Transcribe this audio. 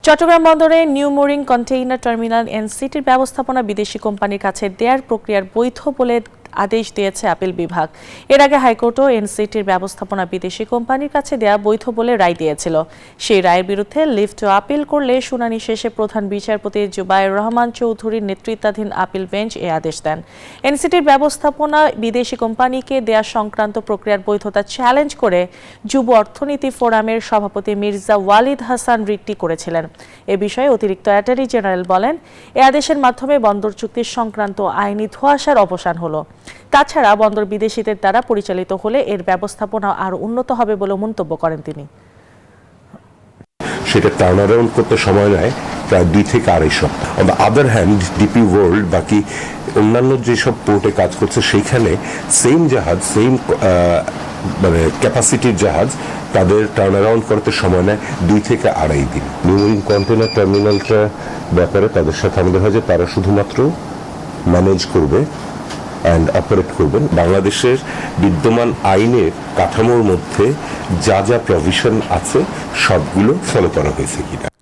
চট্টগ্রাম বন্দরে new mooring container terminal এনসিটির ব্যবস্থাপনা বিদেশি কোম্পানির কাছে দেয়ার প্রক্রিয়ার বৈধ বলে আদেশ দিয়েছে আপিল বিভাগ। এর আগে হাইকোর্টও এনসিটির ব্যবস্থাপনা বিদেশি কোম্পানির কাছে দেয়া বৈধ বলে রায় দিয়েছিল। সেই রায়ের বিরুদ্ধে লিভ টু আপিল করলে শুনানি শেষে প্রধান বিচারপতি জুবায়ের রহমান চৌধুরীর নেতৃত্বাধীন আপিল বেঞ্চ এ আদেশ দেন। এনসিটির ব্যবস্থাপনা বিদেশি কোম্পানিকে দেয়া সংক্রান্ত প্রক্রিয়ার বৈধতা চ্যালেঞ্জ করে যুব অর্থনীতি ফোরামের সভাপতি মির্জা ওয়ালিদ হাসান রিটটি করেছিলেন। এ বিষয়ে অতিরিক্ত অ্যাটর্নি জেনারেল বলেন, এ আদেশের মাধ্যমে বন্দর চুক্তির সংক্রান্ত আইনি ধোঁয়াশার অবসান হলো। তাছাড়া বন্দর বিদেশিদের দ্বারা পরিচালিত হলে এর ব্যবস্থাপনা আরও উন্নত হবে বলে মন্তব্য করেন তিনি। সেটা টার্ন অ্যারাউন্ড করতে সময় নেয় প্রায় 2 থেকে 2.5 সপ্তাহ। On the other hand DP world বাকি অন্যান্য যেসব পোর্টে কাজ করছে সেইখানে সেম জাহাজ সেম মানে ক্যাপাসিটির জাহাজ তাদের টার্ন অ্যারাউন্ড করতে সময় নেয় 2 থেকে 2.5 দিন। নিউ মোরিং কন্টেইনার টার্মিনালটা ব্যাপারে তাদের সাথে আমাদের হয় যে তারা শুধুমাত্র ম্যানেজ করবে অ্যান্ড অপারেট করবেন। বাংলাদেশের বিদ্যমান আইনের কাঠামোর মধ্যে যা যা প্রভিশন আছে সবগুলো ফলো করা হয়েছে কিনা।